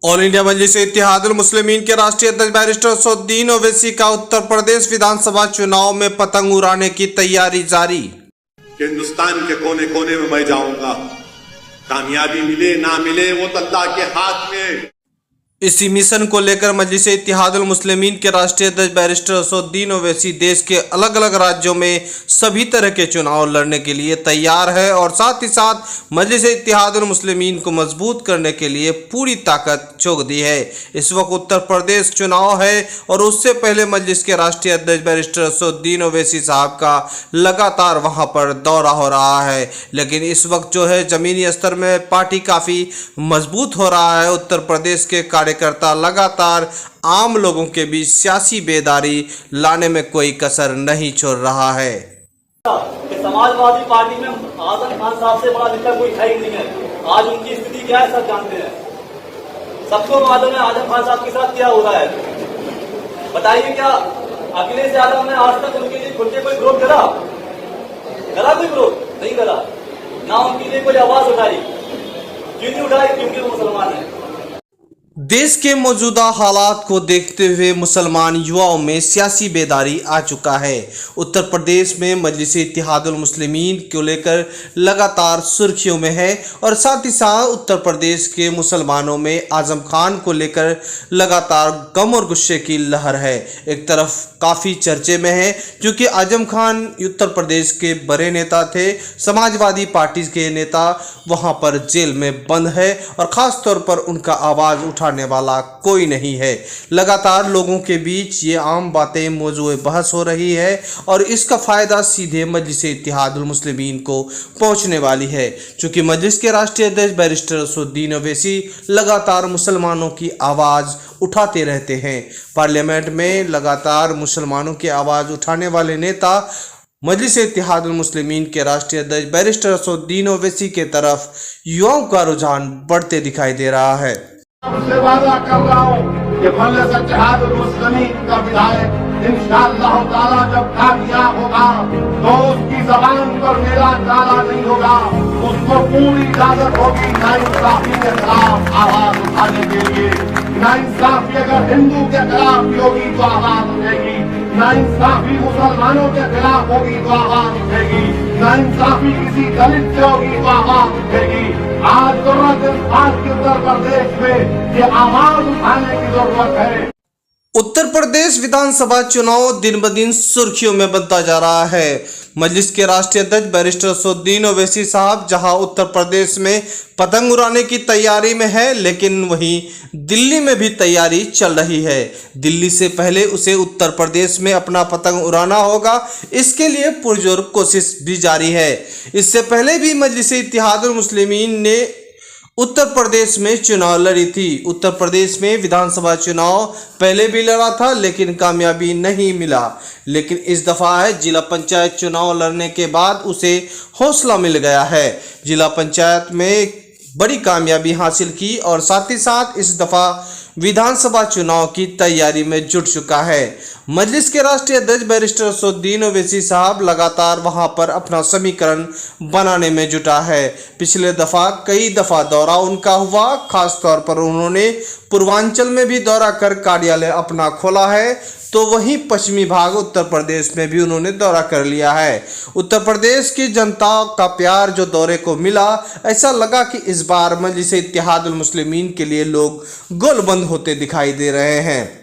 All India मजलिस इत्तेहादुल मुस्लिमीन के राष्ट्रीय अध्यक्ष बैरिस्टर असदुद्दीन ओवैसी का उत्तर प्रदेश विधानसभा चुनाव में पतंग उड़ाने की तैयारी जारी। हिंदुस्तान के कोने कोने में मैं जाऊंगा, कामयाबी मिले ना मिले वो तो अल्लाह के हाथ में। इसी मिशन को लेकर मजलिस इत्तेहादुल मुस्लिमीन के राष्ट्रीय अध्यक्ष बैरिस्टर असदुद्दीन ओवैसी देश के अलग अलग राज्यों में सभी तरह के चुनाव लड़ने के लिए तैयार है और साथ ही साथ मजलिस इत्तेहादुल मुस्लिमीन को मजबूत करने के लिए पूरी ताकत झोंक दी है। इस वक्त उत्तर प्रदेश चुनाव है और उससे पहले मजलिस के राष्ट्रीय अध्यक्ष बैरिस्टर असदुद्दीन ओवैसी साहब का लगातार वहां पर दौरा हो रहा है, लेकिन इस वक्त जो है जमीनी स्तर में पार्टी काफ़ी मजबूत हो रहा है। उत्तर प्रदेश के कार्यकर्ता लगातार आम लोगों के बीच सियासी बेदारी लाने में कोई कसर नहीं छोड़ रहा है। समाजवादी पार्टी में आजम खान साहब से बड़ा नेता कोई है ही नहीं है। आज उनकी स्थिति क्या है सब जानते हैं, सबको मालूम है आजम खान साहब के साथ क्या हो रहा है। बताइए क्या अखिलेश यादव ने आज तक उनके लिए खुल के कोई विरोध करा कोई विरोध नहीं करा, ना उनके लिए कोई आवाज उठाई। क्यों नहीं उठाई? क्योंकि वो मुसलमान है। देश के मौजूदा हालात को देखते हुए मुसलमान युवाओं में सियासी बेदारी आ चुका है। उत्तर प्रदेश में मजलिस इत्तेहादुल मुस्लिमीन को लेकर लगातार सुर्खियों में है और साथ ही साथ उत्तर प्रदेश के मुसलमानों में आजम खान को लेकर लगातार गम और गुस्से की लहर है। एक तरफ काफ़ी चर्चे में है क्योंकि आजम खान उत्तर प्रदेश के बड़े नेता थे, समाजवादी पार्टी के नेता वहां पर जेल में बंद है और ख़ास तौर पर उनका आवाज़ उठाने वाला कोई नहीं है। लगातार लोगों के बीच ये आम बातें मौजूए बहस हो रही है और इसका फ़ायदा सीधे मजलिस इत्तेहादुल मुस्लिमीन को पहुंचने वाली है, क्योंकि मजलिस के राष्ट्रीय अध्यक्ष बैरिस्टर असदुद्दीन ओवैसी लगातार मुसलमानों की आवाज़ उठाते रहते हैं। पार्लियामेंट में लगातार मुसलमानों की आवाज़ उठाने वाले नेता मजलिस इत्तेहादुल मुस्लिमीन के राष्ट्रीय अध्यक्ष बैरिस्टर असदुद्दीन ओवैसी के तरफ युवाओं का रुझान बढ़ते दिखाई दे रहा है। उससे वादा कर रहा हूँ कि मजलिस इत्तेहादुल मुस्लिमीन का विधायक इंशाअल्लाह ताला जब कामयाब होगा तो उसकी जबान पर मेरा ताला नहीं होगा, उसको पूरी इजाजत होगी नाइंसाफी के खिलाफ आवाज उठाने के लिए। नाइंसाफी अगर हिंदू के खिलाफ भी होगी तो आवाज उठेगी, नाइंसाफी मुसलमानों के खिलाफ होगी तो आवाज उठेगी, नाइंसाफी किसी दलित से होगी तो आवाज उठेगी। आज जरूरत इस बात की उत्तर प्रदेश में ये आवाज उठाने की जरूरत है। उत्तर प्रदेश विधानसभा चुनाव दिन ब दिन सुर्खियों में बनता जा रहा है। मजलिस के राष्ट्रीय अध्यक्ष बैरिस्टर असदुद्दीन ओवैसी साहब जहां उत्तर प्रदेश में पतंग उड़ाने की तैयारी में है, लेकिन वहीं दिल्ली में भी तैयारी चल रही है। दिल्ली से पहले उसे उत्तर प्रदेश में अपना पतंग उड़ाना होगा, इसके लिए पुरजोर कोशिश भी जारी है। इससे पहले भी मजलिस इत्तेहादुल मुस्लिमीन ने उत्तर प्रदेश में चुनाव लड़ी थी। उत्तर प्रदेश में विधानसभा चुनाव पहले भी लड़ा था लेकिन कामयाबी नहीं मिला, लेकिन इस दफ़ा है जिला पंचायत चुनाव लड़ने के बाद उसे हौसला मिल गया है। जिला पंचायत में बड़ी कामयाबी हासिल की और साथ ही साथ इस दफ़ा विधानसभा चुनाव की तैयारी में जुट चुका है। मजलिस के राष्ट्रीय अध्यक्ष बैरिस्टर असदुद्दीन ओवैसी साहब लगातार वहां पर अपना समीकरण बनाने में जुटा है। पिछले दफ़ा कई दफ़ा दौरा उनका हुआ, खास तौर पर उन्होंने पूर्वांचल में भी दौरा कर कार्यालय अपना खोला है, तो वहीं पश्चिमी भाग उत्तर प्रदेश में भी उन्होंने दौरा कर लिया है। उत्तर प्रदेश की जनता का प्यार जो दौरे को मिला, ऐसा लगा कि इस बार मजलिस इत्तेहादुल मुस्लिमीन के लिए लोग गोलबंद होते दिखाई दे रहे हैं।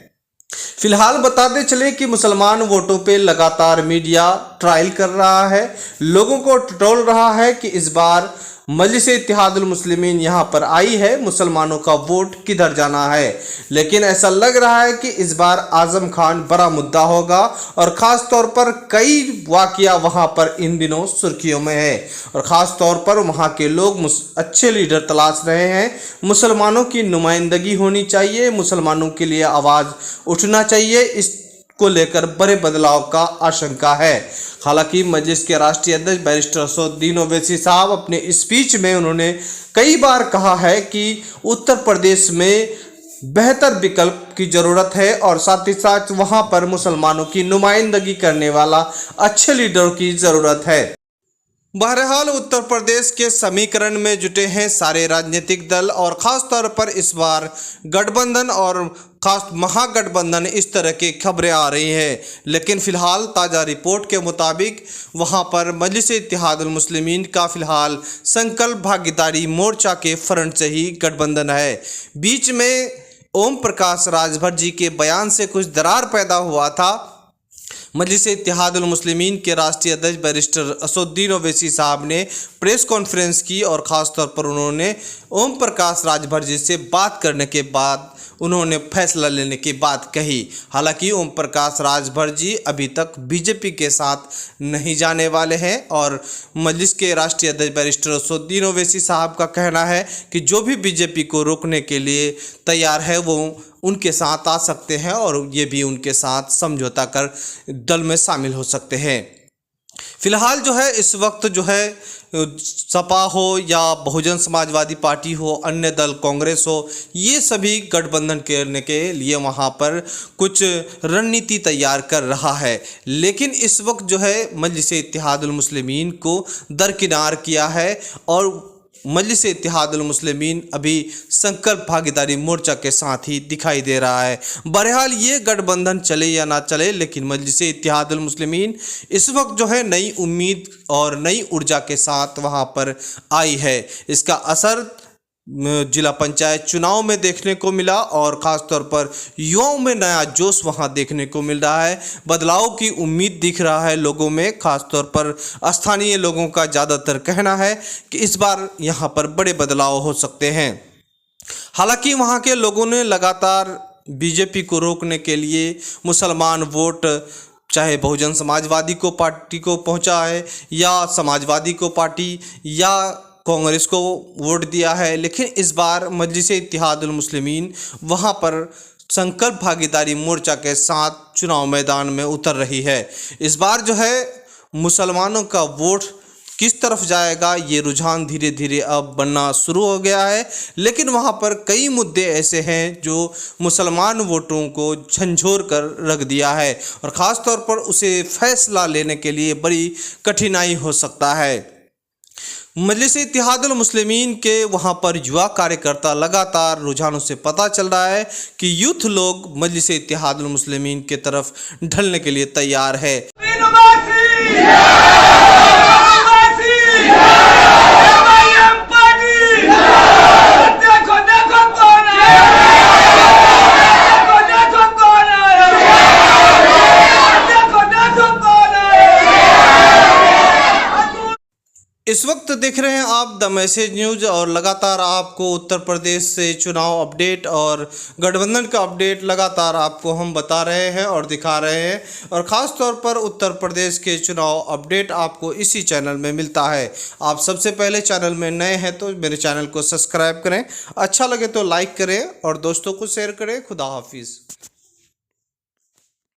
फिलहाल बताते चले कि मुसलमान वोटों पे लगातार मीडिया ट्रायल कर रहा है, लोगों को टटोल रहा है कि इस बार मजलिस इत्तेहादुल मुस्लिमीन यहाँ पर आई है, मुसलमानों का वोट किधर जाना है। लेकिन ऐसा लग रहा है कि इस बार आजम खान बड़ा मुद्दा होगा और ख़ास तौर पर कई वाक़या वहाँ पर इन दिनों सुर्खियों में है और ख़ास तौर पर वहाँ के लोग अच्छे लीडर तलाश रहे हैं। मुसलमानों की नुमाइंदगी होनी चाहिए, मुसलमानों के लिए आवाज़ उठना चाहिए, इस को लेकर बड़े बदलाव का आशंका है। हालांकि मजलिस के राष्ट्रीय अध्यक्ष बैरिस्टर असदुद्दीन ओवैसी साहब अपने स्पीच में उन्होंने कई बार कहा है कि उत्तर प्रदेश में बेहतर विकल्प की ज़रूरत है और साथ ही साथ वहां पर मुसलमानों की नुमाइंदगी करने वाला अच्छे लीडर की ज़रूरत है। बहरहाल उत्तर प्रदेश के समीकरण में जुटे हैं सारे राजनीतिक दल और ख़ास तौर पर इस बार गठबंधन और खास महागठबंधन इस तरह की खबरें आ रही हैं। लेकिन फ़िलहाल ताज़ा रिपोर्ट के मुताबिक वहां पर मजलिस-ए-इत्तेहादुल मुस्लिमीन का फ़िलहाल संकल्प भागीदारी मोर्चा के फ्रंट से ही गठबंधन है। बीच में ओम प्रकाश राजभर जी के बयान से कुछ दरार पैदा हुआ था। मजलिस-ए-इत्तेहादुल मुस्लिमीन के राष्ट्रीय अध्यक्ष बैरिस्टर असदुद्दीन ओवैसी साहब ने प्रेस कॉन्फ्रेंस की और ख़ास तौर पर उन्होंने ओम प्रकाश राजभर जी से बात करने के बाद उन्होंने फैसला लेने की बात कही। हालांकि ओम प्रकाश राजभर जी अभी तक बीजेपी के साथ नहीं जाने वाले हैं और मजलिस के राष्ट्रीय अध्यक्ष बैरिस्टर असदुद्दीन ओवैसी साहब का कहना है कि जो भी बीजेपी को रोकने के लिए तैयार है वो उनके साथ आ सकते हैं और ये भी उनके साथ समझौता कर दल में शामिल हो सकते हैं। फिलहाल जो है इस वक्त जो है सपा हो या बहुजन समाजवादी पार्टी हो, अन्य दल कांग्रेस हो, ये सभी गठबंधन करने के लिए वहाँ पर कुछ रणनीति तैयार कर रहा है। लेकिन इस वक्त जो है मजलिस-ए-इत्तेहादुल मुस्लिमीन को दरकिनार किया है और मजलिस-ए-इत्तेहादुल मुस्लिमीन अभी संकल्प भागीदारी मोर्चा के साथ ही दिखाई दे रहा है। बहरहाल ये गठबंधन चले या ना चले, लेकिन मजलिस-ए-इत्तेहादुल मुस्लिमीन इस वक्त जो है नई उम्मीद और नई ऊर्जा के साथ वहाँ पर आई है। इसका असर जिला पंचायत चुनाव में देखने को मिला और ख़ास तौर पर युवाओं में नया जोश वहां देखने को मिल रहा है। बदलाव की उम्मीद दिख रहा है लोगों में। ख़ास तौर पर स्थानीय लोगों का ज़्यादातर कहना है कि इस बार यहां पर बड़े बदलाव हो सकते हैं। हालांकि वहां के लोगों ने लगातार बीजेपी को रोकने के लिए मुसलमान वोट चाहे बहुजन समाजवादी को पार्टी को पहुंचा है या समाजवादी को पार्टी या कांग्रेस को वोट दिया है। लेकिन इस बार मजलिस-ए-इत्तेहादुल मुस्लिमीन वहां पर संकल्प भागीदारी मोर्चा के साथ चुनाव मैदान में उतर रही है। इस बार जो है मुसलमानों का वोट किस तरफ जाएगा ये रुझान धीरे धीरे अब बनना शुरू हो गया है। लेकिन वहां पर कई मुद्दे ऐसे हैं जो मुसलमान वोटों को झंझोर कर रख दिया है और ख़ास तौर पर उसे फैसला लेने के लिए बड़ी कठिनाई हो सकता है। मजलिस-ए-इत्तेहादुल मुस्लिमीन के वहाँ पर युवा कार्यकर्ता लगातार रुझानों से पता चल रहा है कि यूथ लोग मजलिस-ए-इत्तेहादुल मुस्लिमीन के तरफ ढलने के लिए तैयार है। इस वक्त देख रहे हैं आप द मैसेज न्यूज़ और लगातार आपको उत्तर प्रदेश से चुनाव अपडेट और गठबंधन का अपडेट लगातार आपको हम बता रहे हैं और दिखा रहे हैं और ख़ास तौर पर उत्तर प्रदेश के चुनाव अपडेट आपको इसी चैनल में मिलता है। आप सबसे पहले चैनल में नए हैं तो मेरे चैनल को सब्सक्राइब करें, अच्छा लगे तो लाइक करें और दोस्तों को शेयर करें। खुदा हाफिज़।